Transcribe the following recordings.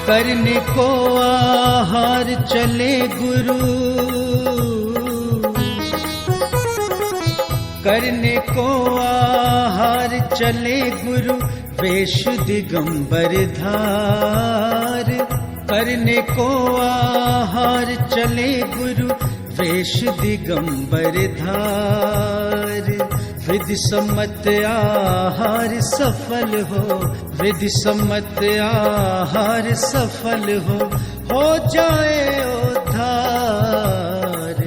करने को आहार चले गुरु, करने को आहार चले गुरु, वेश दिगंबर धार। करने को आहार चले गुरु, वेश दिगंबर धार। विधि सम्मत आहार सफल हो, विधि सम्मत आहार सफल हो जाए उद्धार।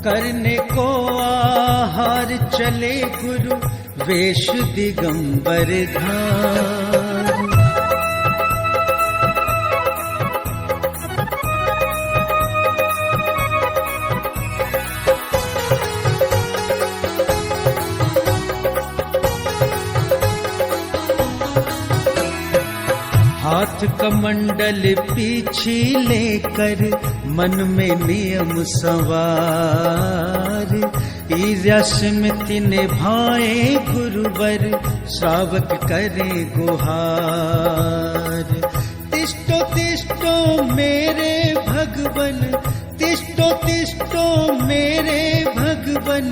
करने को आहार चले गुरु, वेश दिगंबर धार। हाथ कमंडल पीछे लेकर, मन में नियम सवार। ईर्ष्यास्मृति निभाए गुरुवर, श्रावक करे गुहार। तिष्ठो तिष्ठो मेरे भगवन, तिष्ठो तिष्ठो मेरे भगवन,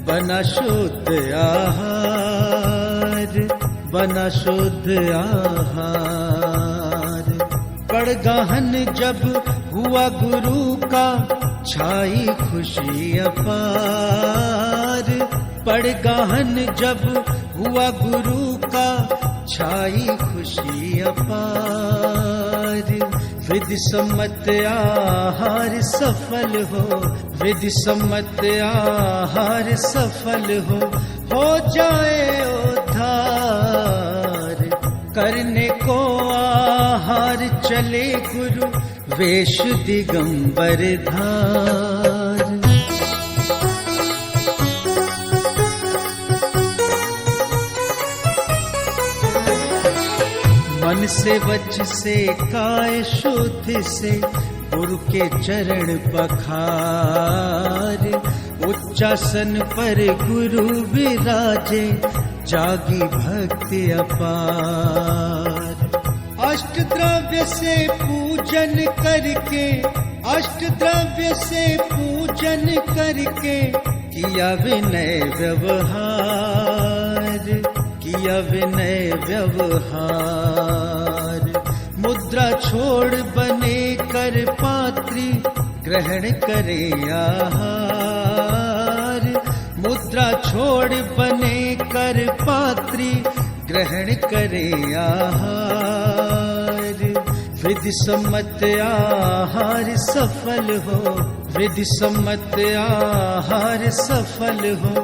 बना शुद्ध आहार, बना शुद्ध आहार। पड़गाहन जब हुआ गुरु का, छाई खुशी अपार। पड़गाहन जब हुआ गुरु का, छाई खुशी अपार। विधि सम्मत आहार सफल हो, विधि सम्मत आहार सफल हो जाए उद्धार। करने को आहार चले गुरु, वेश दिगंबर धार। मन से वच से काय शुद्ध से, गुरु के चरण पखार। उच्चासन पर गुरु विराजे, जागी भक्ति अपार। अष्ट द्रव्य से पूजन करके, अष्ट द्रव्य से पूजन करके, किया विनय व्यवहार, किया विनय व्यवहार। मुद्रा छोड़ बने कर पात्री, ग्रहण करे आहार। मुद्रा छोड़ बने कर पात्री, ग्रहण करे आहार। विधि सम्मत आहार सफल हो, विधि सम्मत आहार सफल हो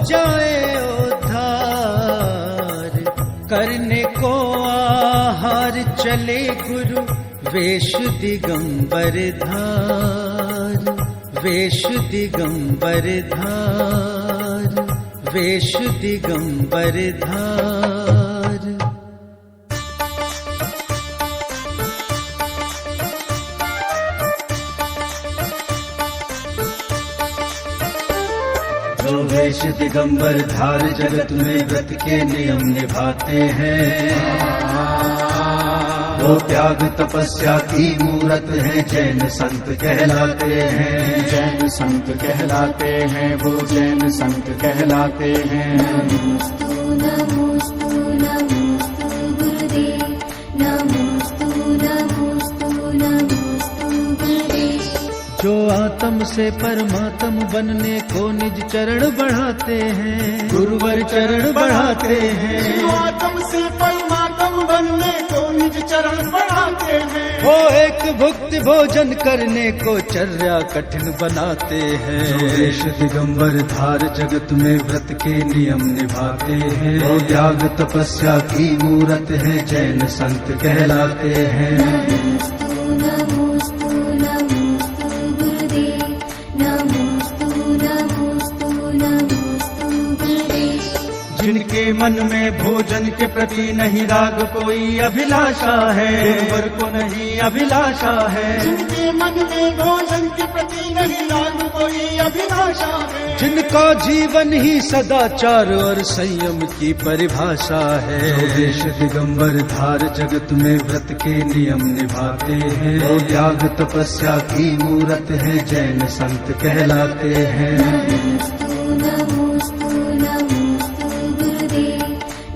जाए उद्धार। करने को आहार चले गुरु, वेश दिगंबर धार, वेश दिगंबर धार, वेश दिगंबर धार। जो वेश दिगंबर धार, जगत में व्रत के नियम निभाते हैं। वो त्याग तपस्या की मूरत है, जैन संत कहलाते हैं, जैन संत कहलाते हैं, वो जैन संत कहलाते हैं। नमोस्तु नमोस्तु नमोस्तु गुरुदेव, नमोस्तु नमोस्तु नमोस्तु गुरुदेव। जो आत्म से परमात्म बनने को निज चरण बढ़ाते हैं, गुरुवर चरण बढ़ाते हैं। जो आत्म से परमात्म बनने को निज चरण बढ़ाते हैं, वो एक भुक्ति भोजन करने को चर्या कठिन बनाते हैं। जो वेश दिगंबर धार, जगत में व्रत के नियम निभाते हैं। वो त्याग तपस्या की मूरत है, जैन संत कहलाते हैं। नमोस्तु नमोस्तु नमोस्तु गुरुदेव, नमोस्तु नमोस्तु नमोस्तु गुरुदेव। जिनके मन में भोजन के प्रति नहीं राग कोई अभिलाषा है, गुरुवर को नहीं अभिलाषा है। जिनके मन में भोजन के प्रति नहीं राग कोई अभिलाषा है, जिनका जीवन ही सदाचार और संयम की परिभाषा है। जो देश दिगंबर धार जगत में व्रत के नियम निभाते हैं, वो त्याग तपस्या की मूरत है, जैन संत कहलाते हैं। नमोस्तु नमोस्तु नमोस्तु गुरुदेव,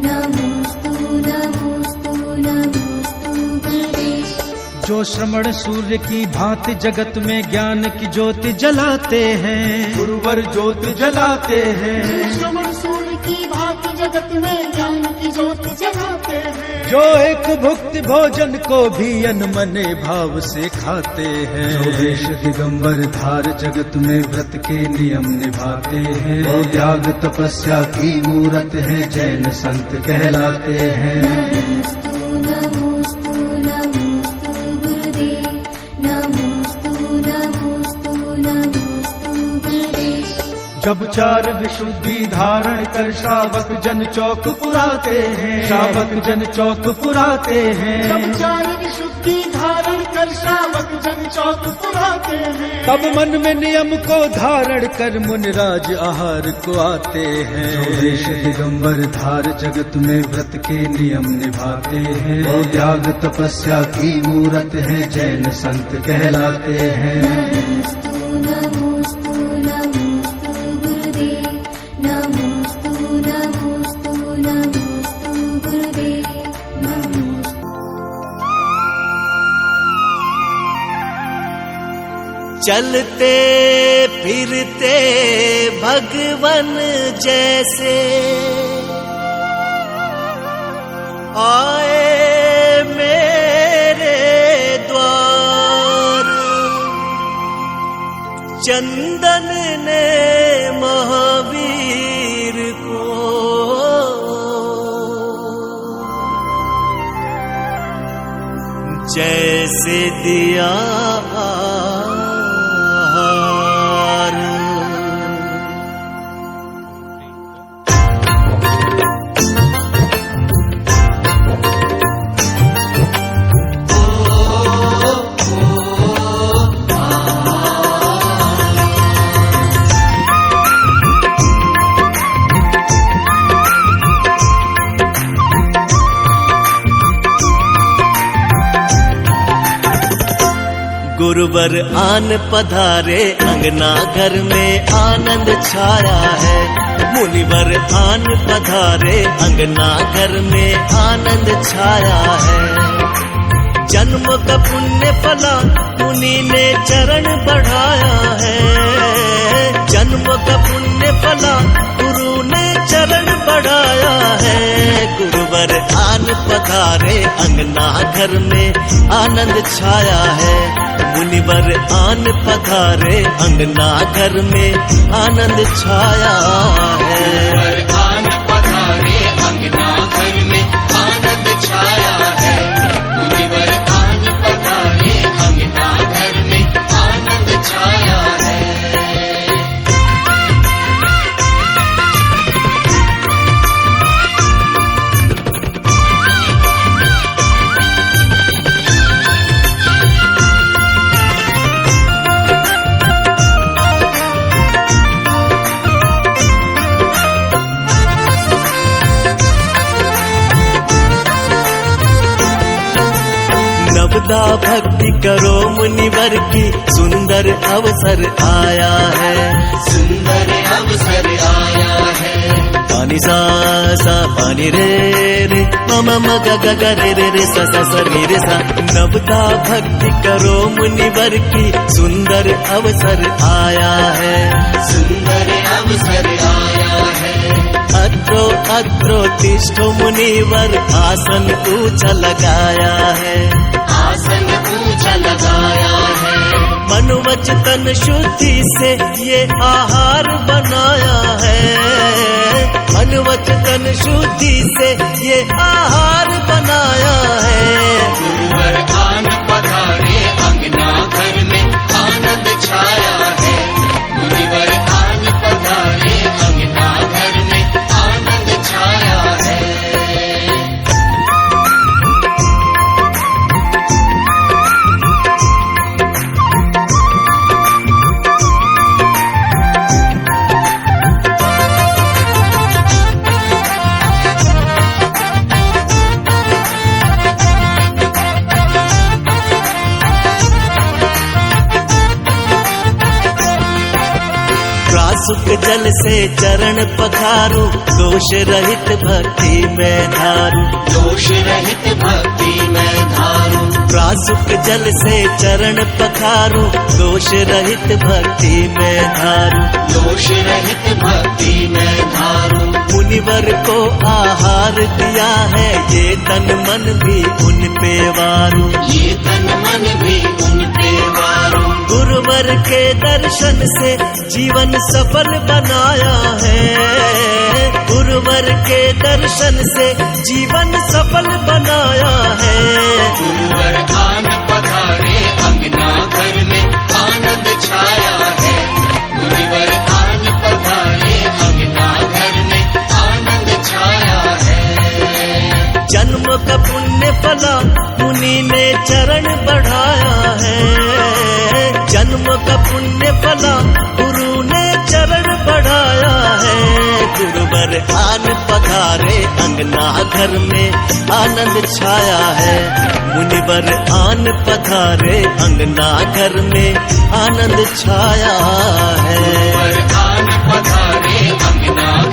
नमोस्तु नमोस्तु नमोस्तु गुरुदेव। जो श्रवण सूर्य की भांति जगत में ज्ञान की ज्योति जलाते हैं, गुरुवर ज्योति जलाते हैं। श्रवण सूर्य की भांति जगत में ज्ञान की ज्योति जलाते हैं। जो एक भुक्त भोजन को भी अनमने भाव से खाते हैं। जो देश दिगंबर धार जगत में व्रत के नियम निभाते हैं, वो त्याग तपस्या की मूरत है, जैन संत कहलाते हैं। नमोस्तु नमोस्तु नमोस्तु गुरुदेव, नमोस्तु नमोस्तु नमोस्तु गुरुदेव। जब चार विशुद्धि धारण कर श्रावक जन चौक पुराते हैं, श्रावक जन चौक पुराते हैं। जब चार विशुद्धि धारण कर श्रावक जन चौक पुराते हैं, तब मन में नियम को धारण कर मुनिराज आहार को आते हैं। जो देश दिगंबर धार जगत में व्रत के नियम निभाते हैं, वो त्याग तपस्या की मूरत है, जैन संत कहलाते हैं। नमोस्तु नमोस्तु नमोस्तु गुरुदेव, नमोस्तु नमोस्तु नमोस्तु गुरुदेव, नमोस्तु। चलते फिरते भगवन जैसे आए मेरे द्वार, चंदन ने महावीर को जैसे दिया गुरुवर आन पधारे अंगना घर में आनंद छाया है। मुनिवर आन पधारे अंगना घर में आनंद छाया है। जन्म का पुण्य फला मुनि ने चरण बढ़ाया है। जन्म का पुण्य फला गुरु ने चरण बढ़ाया है। गुरुवर आन पधारे अंगना घर में आनंद छाया है। मुनिवर आन पधारे अंगना घर में आनंद छाया है। आन पधारे अंगना घर में आनंद छाया है। मुनिवर आन पधारे अंगना घर में आनंद छाया है। नवदा भक्ति करो मुनिवर की सुंदर अवसर आया है। सुंदर अवसर आया है। पानी सा सा पानी रे रे मम मग ग रे रे रे सा सा सा रे रे सा। नवदा भक्ति करो मुनिवर की सुंदर अवसर आया है। सुंदर अवसर आया है। अत्रो अत्रो तिष्ठो मुनिवर आसन ऊंचा लगाया है। आसन ऊंचा लगाया है। मन वचन शुद्धि से ये आहार बनाया है। मन वचन शुद्धि से ये आहार बनाया है। गुरुवर आन पधारे अंगना घर में आनंद छाया है। मुनिवर आन पधारे अंगना घर में आनंद छाया है। प्रासुक जल से चरण पखारू, दोष रहित भक्ति में धारू। दोष रहित भक्ति में धारू। प्रासुक जल से चरण पखारू, दोष रहित भक्ति में धारू। दोष रहित भक्ति में धारू। मुनिवर को आहार दिया है, ये तन मन भी उन पे वारू। ये तन मन भी उन पे वारू। गुरुवर के दर्शन से जीवन सफल बनाया है। गुरुवर के दर्शन से जीवन सफल बनाया है। गुरुवर आन पधारे अंगना घर में आनंद छाया है। गुरुवर आन पधारे अंगना घर में आनंद छाया है। जन्म का पुण्य फला मुनि ने चरण बढ़ाया है। जन्म का पुण्य फला गुरु ने चरण बढ़ाया है। गुरुवर आन पधारे अंगना घर में आनंद छाया है। मुनिवर आन पधारे अंगना घर में आनंद छाया है। गुरुवर आन पधारे अंगना